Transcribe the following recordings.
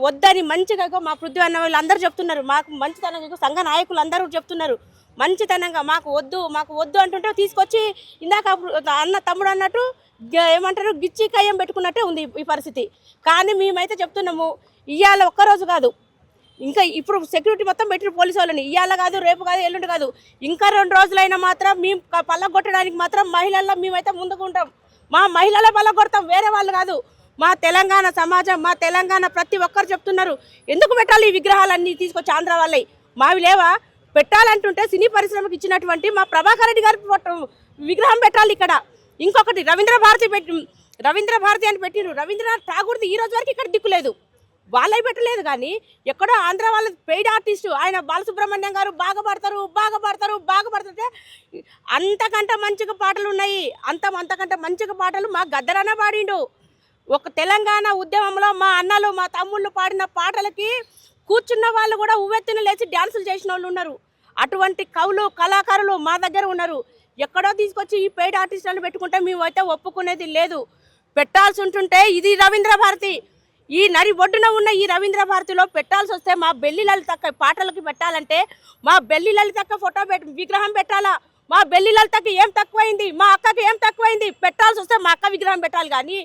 వద్దని మంచిగా మా పృథ్వీ అన్న వాళ్ళు అందరూ చెప్తున్నారు. మాకు మంచితనంగా సంఘ నాయకులు అందరూ చెప్తున్నారు మంచితనంగా మాకు వద్దు అంటుంటే తీసుకొచ్చి ఇందాక అన్న తమ్ముడు అన్నట్టు ఏమంటారు గిచ్చి కయ్యం పెట్టుకున్నట్టే ఉంది ఈ పరిస్థితి. కానీ మేమైతే చెప్తున్నాము ఇవాళ ఒక్కరోజు కాదు, ఇంకా ఇప్పుడు సెక్యూరిటీ మొత్తం పెట్టిన పోలీసు వాళ్ళని ఇవాళ కాదు, రేపు కాదు, ఎల్లుండి కాదు, ఇంకా 2 రోజులైనా మాత్రం మేము పల్లగొట్టడానికి మాత్రం మహిళల్లో మేమైతే ముందుకు ఉంటాం. మా మహిళలే పల్లగొడతాం, వేరే వాళ్ళు కాదు. మా తెలంగాణ సమాజం, మా తెలంగాణ ప్రతి ఒక్కరు చెప్తున్నారు ఎందుకు పెట్టాలి ఈ విగ్రహాలన్నీ తీసుకొచ్చి ఆంధ్ర వాళ్ళే మావి లేవా పెట్టాలంటుంటే సినీ పరిశ్రమకు ఇచ్చినటువంటి మా ప్రభాకర్ రెడ్డి గారి విగ్రహం పెట్టాలి ఇక్కడ. ఇంకొకటి రవీంద్ర భారతి అని పెట్టిరు. రవీంద్రనాథ్ ఠాగూర్ది ఈ రోజు వరకు ఇక్కడ దిక్కులేదు, వాళ్ళవి పెట్టలేదు. కానీ ఎక్కడో ఆంధ్ర వాళ్ళ పెయిడ్ ఆర్టిస్టు ఆయన బాలసుబ్రహ్మణ్యం గారు బాగా పాడుతుంటే అంతకంటే మంచిగా పాటలు ఉన్నాయి. అంతకంటే మంచిగా పాటలు మా గద్దరన్న పాడిండు. ఒక తెలంగాణ ఉద్యమంలో మా అన్నలు మా తమ్ముళ్ళు పాడిన పాటలకి కూర్చున్న వాళ్ళు కూడా ఉవ్వెత్తున లేచి డ్యాన్సులు చేసిన వాళ్ళు ఉన్నారు. అటువంటి కవులు కళాకారులు మా దగ్గర ఉన్నారు. ఎక్కడో తీసుకొచ్చి ఈ పెయిడ్ ఆర్టిస్టులను పెట్టుకుంటే మేమైతే ఒప్పుకునేది లేదు. పెట్టాల్సి ఉంటుంటే ఇది రవీంద్ర భారతి, ఈ నరి ఒడ్డున ఉన్న ఈ రవీంద్ర భారతిలో పెట్టాల్సి వస్తే మా బెల్లి లలితక్క పాటలకి పెట్టాలంటే మా బెల్లి లలితక్క విగ్రహం పెట్టాలా. మా బెల్లి లలితకి ఏం తక్కువైంది, మా అక్కకి ఏం తక్కువైంది, పెట్టాల్సి వస్తే మా అక్క విగ్రహం పెట్టాలి. కానీ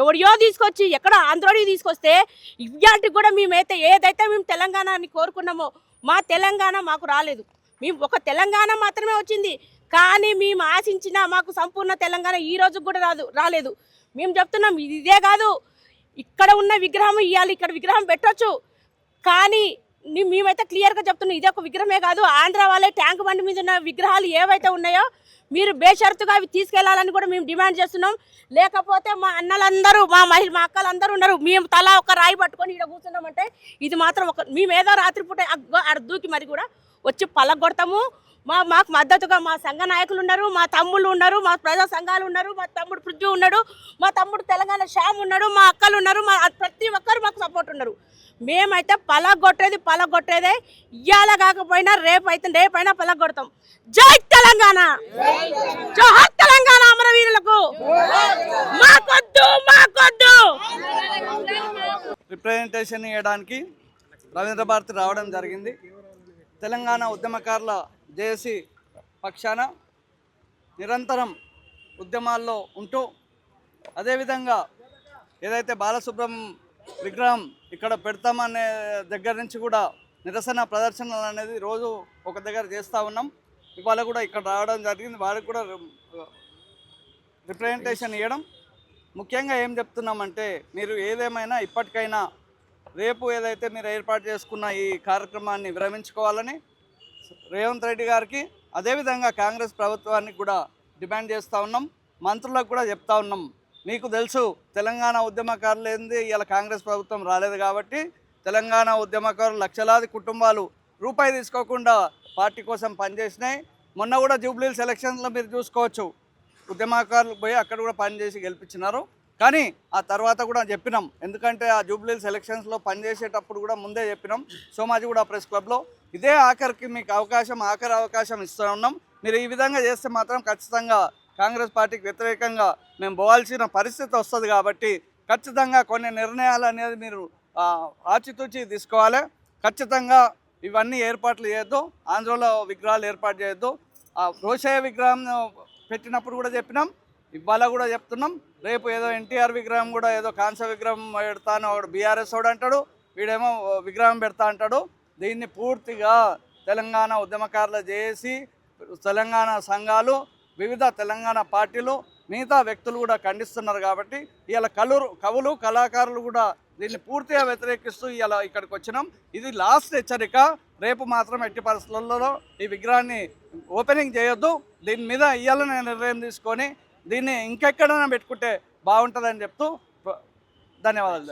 ఎవడియో తీసుకొచ్చి ఎక్కడో ఆంధ్రోడి తీసుకొస్తే ఇవాటికి కూడా మేమైతే ఏదైతే మేము తెలంగాణని కోరుకున్నామో మా తెలంగాణ మాకు రాలేదు. మేము ఒక తెలంగాణ మాత్రమే వచ్చింది. కానీ మేము ఆశించిన మాకు సంపూర్ణ తెలంగాణ ఈ రోజు కూడా రాలేదు. మేము చెప్తున్నాం ఇదే కాదు, ఇక్కడ ఉన్న విగ్రహం ఇవ్వాలి, ఇక్కడ విగ్రహం పెట్టొచ్చు. కానీ మేమైతే క్లియర్గా చెప్తున్నాం ఇదే ఒక విగ్రహమే కాదు, ఆంధ్ర వాళ్ళే ట్యాంక్ బండి మీద ఉన్న విగ్రహాలు ఏవైతే ఉన్నాయో మీరు బేషరతుగా అవి తీసుకెళ్లాలని కూడా మేము డిమాండ్ చేస్తున్నాం. లేకపోతే మా అన్నలందరూ మా అక్కలందరూ ఉన్నారు, మేము తలా ఒక రాయి పట్టుకొని ఇక్కడ కూర్చున్నామంటే ఇది మాత్రం మేమేదో రాత్రిపూట దూకి మరి కూడా వచ్చి పలగొడతాము. మాకు మద్దతుగా మా సంఘ నాయకులు ఉన్నారు, మా తమ్ముళ్ళు ఉన్నారు, మా ప్రజా సంఘాలు ఉన్నారు, మా తమ్ముడు పృథ్వీ ఉన్నాడు, మా తమ్ముడు తెలంగాణ శ్యామ్ ఉన్నాడు, మా అక్కలు ఉన్నారు, మా ప్రతి ఒక్కరు మాకు సపోర్ట్ ఉన్నారు. మేమైతే పలగొట్టేదే ఇయ్యాల కాకపోయినా రేపైనా పలగొడతాం. జై తెలంగాణ, జోహార్ తెలంగాణ అమరవీరులకు. మాకొద్దు రిప్రజెంటేషన్ ఇవ్వడానికి రవీంద్ర భారతి రావడం జరిగింది. తెలంగాణ ఉద్యమకారుల జేఏసీ పక్షాన నిరంతరం ఉద్యమాల్లో ఉంటూ అదేవిధంగా ఏదైతే బాలసుబ్రహ్మణ్యం విగ్రహం ఇక్కడ పెడతామనే దగ్గర నుంచి కూడా నిరసన ప్రదర్శనలు అనేది రోజు ఒక దగ్గర చేస్తూ ఉన్నాం. ఇవాళ కూడా ఇక్కడ రావడం జరిగింది. వాళ్ళకి కూడా రిప్రజెంటేషన్ ఇవ్వడం. ముఖ్యంగా ఏం చెప్తున్నామంటే మీరు ఏదేమైనా ఇప్పటికైనా రేపు ఏదైతే మీరు ఏర్పాటు చేసుకున్న ఈ కార్యక్రమాన్ని విరమించుకోవాలని రేవంత్ రెడ్డి గారికి అదేవిధంగా కాంగ్రెస్ ప్రభుత్వానికి కూడా డిమాండ్ చేస్తూ ఉన్నాం. మంత్రులకు కూడా చెప్తా ఉన్నాం, మీకు తెలుసు తెలంగాణ ఉద్యమకారులు ఏంది, ఇలా కాంగ్రెస్ ప్రభుత్వం రాలేదు కాబట్టి తెలంగాణ ఉద్యమకారులు లక్షలాది కుటుంబాలు రూపాయి తీసుకోకుండా పార్టీ కోసం పనిచేసినాయి. మొన్న కూడా జూబ్లీహిల్స్ ఎలక్షన్స్లో మీరు చూసుకోవచ్చు, ఉద్యమకారులు పోయి అక్కడ కూడా పనిచేసి గెలిపించినారు. కానీ ఆ తర్వాత కూడా చెప్పినాం, ఎందుకంటే ఆ జూబ్లీహిల్స్ ఎలక్షన్స్లో పనిచేసేటప్పుడు కూడా ముందే చెప్పినాం సోమాజిగూడ ప్రెస్ క్లబ్లో, ఇదే మీకు ఆఖరి అవకాశం ఇస్తూ ఉన్నాం. మీరు ఈ విధంగా చేస్తే మాత్రం ఖచ్చితంగా కాంగ్రెస్ పార్టీకి వ్యతిరేకంగా మేము పోవాల్సిన పరిస్థితి వస్తుంది. కాబట్టి ఖచ్చితంగా కొన్ని నిర్ణయాలు అనేది మీరు ఆచితూచి తీసుకోవాలి. ఖచ్చితంగా ఇవన్నీ ఏర్పాట్లు చేయొద్దు, ఆంధ్రలో విగ్రహాలు ఏర్పాటు చేయొద్దు. రోషయ్య విగ్రహం పెట్టినప్పుడు కూడా చెప్పినాం, ఇవాళ కూడా చెప్తున్నాం. రేపు ఏదో ఎన్టీఆర్ విగ్రహం కూడా ఏదో కాంస్య విగ్రహం పెడతాను వాడు బీఆర్ఎస్ వాడు అంటాడు, వీడేమో విగ్రహం పెడతా అంటాడు. దీన్ని పూర్తిగా తెలంగాణ ఉద్యమకారుల జేఏసీ, తెలంగాణ సంఘాలు, వివిధ తెలంగాణ పార్టీలు, మిగతా వ్యక్తులు కూడా ఖండిస్తున్నారు. కాబట్టి ఇవాళ కవులు కళాకారులు కూడా దీన్ని పూర్తిగా వ్యతిరేకిస్తూ ఇలా ఇక్కడికి వచ్చినాం. ఇది లాస్ట్ హెచ్చరిక. రేపు మాత్రం ఎట్టి పరిస్థితులలో ఈ విగ్రహాన్ని ఓపెనింగ్ చేయొద్దు. దీని మీద ఇయ్యాలని నిర్ణయం తీసుకొని దీన్ని ఇంకెక్కడైనా పెట్టుకుంటే బాగుంటుందని చెప్తూ ధన్యవాదాలు.